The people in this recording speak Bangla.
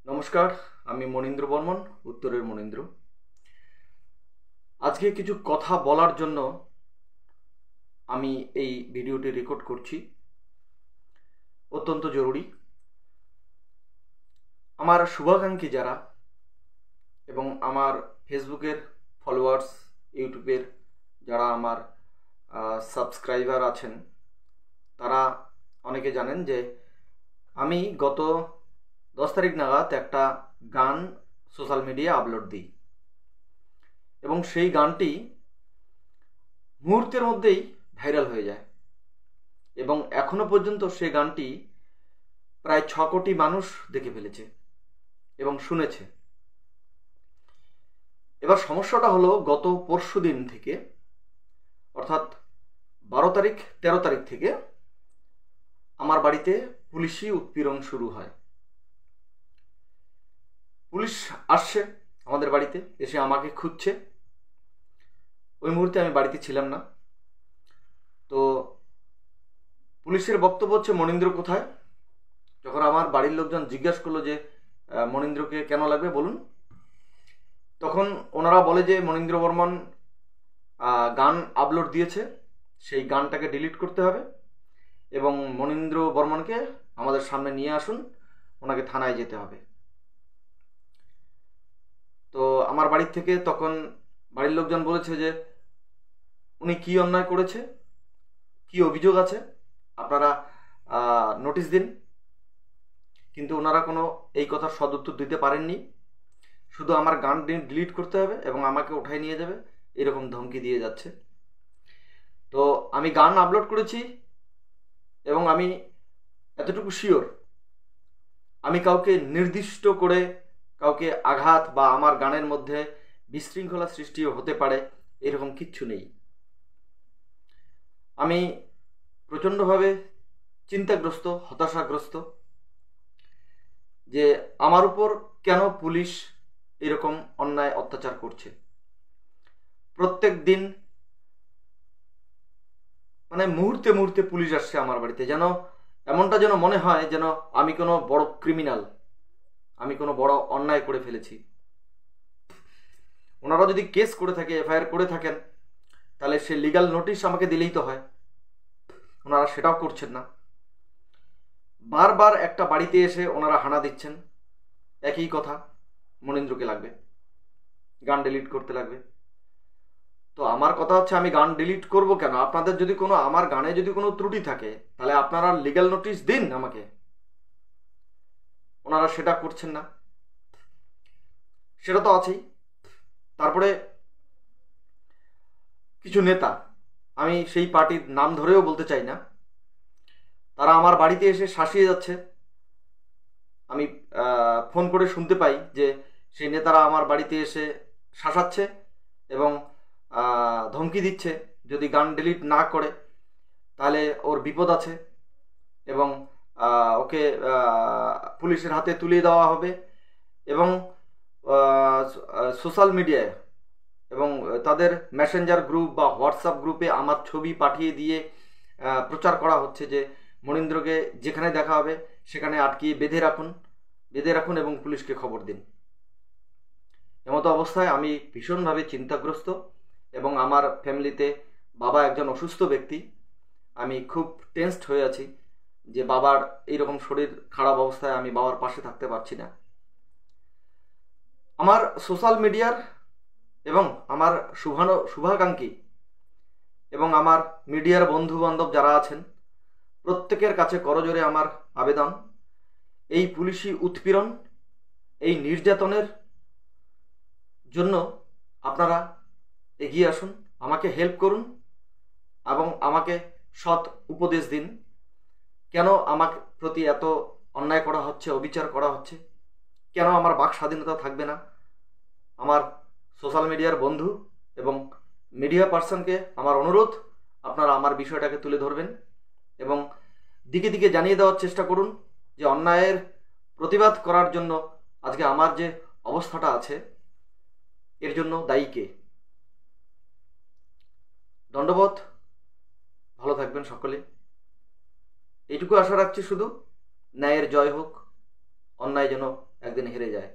নমস্কার, আমি মনীন্দ্র বর্মন, উত্তরের মনীন্দ্র। আজকে কিছু কথা বলার জন্য আমি এই ভিডিওটি রেকর্ড করছি, অত্যন্ত জরুরি। আমার শুভাকাঙ্ক্ষী যারা এবং আমার ফেসবুকের ফলোয়ার্স, ইউটিউবের যারা আমার সাবস্ক্রাইবার আছেন, তারা অনেকে জানেন যে আমি গত 10 তারিখ নাগাদ একটা গান সোশ্যাল মিডিয়ায় আপলোড দিই এবং সেই গানটি মুহূর্তের মধ্যেই ভাইরাল হয়ে যায় এবং এখনো পর্যন্ত সেই গানটি প্রায় 6 কোটি মানুষ দেখে ফেলেছে এবং শুনেছে। এবার সমস্যাটা হলো, গত পরশু দিন থেকে, অর্থাৎ 12 তারিখ 13 তারিখ থেকে আমার বাড়িতে পুলিশি উৎপীড়ন শুরু হয়। পুলিশ আসছে আমাদের বাড়িতে, এসে আমাকে খুঁজছে। ওই মুহূর্তে আমি বাড়িতে ছিলাম না। তো পুলিশের বক্তব্য হচ্ছে, মনীন্দ্র কোথায়? যখন আমার বাড়ির লোকজন জিজ্ঞাসা করলো যে মনীন্দ্রকে কেন লাগবে বলুন, তখন ওনারা বলে যে মনীন্দ্র বর্মন গান আপলোড দিয়েছে, সেই গানটাকে ডিলিট করতে হবে এবং মনীন্দ্র বর্মনকে আমাদের সামনে নিয়ে আসুন, ওনাকে থানায় যেতে হবে। তো আমার বাড়ির থেকে তখন বাড়ির লোকজন বলেছে যে উনি কি অন্যায় করেছে, কি অভিযোগ আছে, আপনারা নোটিশ দিন। কিন্তু ওনারা কোনো এই কথার সদুত্তর দিতে পারেননি। শুধু আমার গান ডিলিট করতে হবে এবং আমাকে উঠাই নিয়ে যাবে, এরকম ধমকি দিয়ে যাচ্ছে। তো আমি গান আপলোড করেছি এবং আমি এতটুকু শিওর, আমি কাউকে নির্দিষ্ট করে কাউকে আঘাত বা আমার গানের মধ্যে বিশৃঙ্খলা সৃষ্টিও হতে পারে, এরকম কিচ্ছু নেই। আমি প্রচণ্ডভাবে চিন্তাগ্রস্ত, হতাশাগ্রস্ত যে আমার উপর কেন পুলিশ এরকম অন্যায় অত্যাচার করছে। প্রত্যেক দিন মানে মুহূর্তে মুহূর্তে পুলিশ আসছে আমার বাড়িতে, যেন এমনটা যেন মনে হয় যেন আমি কোনো বড় ক্রিমিনাল, আমি কোনো বড় অন্যায় করে ফেলেছি। ওনারা যদি কেস করে থাকে, এফআইআর করে থাকেন, তাহলে সে লিগ্যাল নোটিশ আমাকে দিলেই তো হয়। ওনারা সেটাও করছেন না। বারবার একটা বাড়িতে এসে ওনারা হানা দিচ্ছেন, একই কথা, মনীন্দ্রকে লাগবে, গান ডিলিট করতে লাগবে। তো আমার কথা হচ্ছে, আমি গান ডিলিট করব কেন? আপনাদের যদি কোনো, আমার গানে যদি কোনো ত্রুটি থাকে, তাহলে আপনারা লিগ্যাল নোটিশ দিন আমাকে। ওনারা সেটা করছেন না, সেটা তো আছেই। তারপরে কিছু নেতা, আমি সেই পার্টির নাম ধরেও বলতে চাই না, তারা আমার বাড়িতে এসে শাসিয়ে যাচ্ছে। আমি ফোন করে শুনতে পাই যে সেই নেতারা আমার বাড়িতে এসে শাসাচ্ছে এবং ধমকি দিচ্ছে, যদি গান ডিলিট না করে তাহলে ওর বিপদ আছে এবং ওকে পুলিশের হাতে তুলে দেওয়া হবে এবং সোশ্যাল মিডিয়ায় এবং তাদের মেসেঞ্জার গ্রুপ বা হোয়াটসঅ্যাপ গ্রুপে আমার ছবি পাঠিয়ে দিয়ে প্রচার করা হচ্ছে যে মনীন্দ্রকে যেখানে দেখা হবে সেখানে আটকিয়ে বেঁধে রাখুন এবং পুলিশকে খবর দিন। এমতো অবস্থায় আমি ভীষণভাবে চিন্তাগ্রস্ত এবং আমার ফ্যামিলিতে বাবা একজন অসুস্থ ব্যক্তি। আমি খুব টেনসড হয়ে আছি যে বাবার এইরকম শরীর খারাপ অবস্থায় আমি বাবার পাশে থাকতে পারছি না। আমার সোশ্যাল মিডিয়ার এবং আমার শুভাকাঙ্ক্ষী এবং আমার মিডিয়ার বন্ধু বান্ধব যারা আছেন, প্রত্যেকের কাছে করজোরে আমার আবেদন, এই পুলিশি উৎপীড়ন, এই নির্যাতনের জন্য আপনারা এগিয়ে আসুন, আমাকে হেল্প করুন এবং আমাকে সৎ উপদেশ দিন। কেন আমার প্রতি এত অন্যায় করা হচ্ছে, অবিচার করা হচ্ছে? কেন আমার বাক স্বাধীনতা থাকবে না? আমার সোশ্যাল মিডিয়ার বন্ধু এবং মিডিয়া পার্সনকে আমার অনুরোধ, আপনারা আমার বিষয়টাকে তুলে ধরবেন এবং দিকে দিকে জানিয়ে দেওয়ার চেষ্টা করুন যে অন্যায়ের প্রতিবাদ করার জন্য আজকে আমার যে অবস্থাটা আছে, এর জন্য দায়ী কে। দণ্ডবোধ, ভালো থাকবেন সকলে। এইটুকু আশা রাখছি শুধু, ন্যায়ের জয় হোক, অন্যায় যেন একদিন হেরে যায়।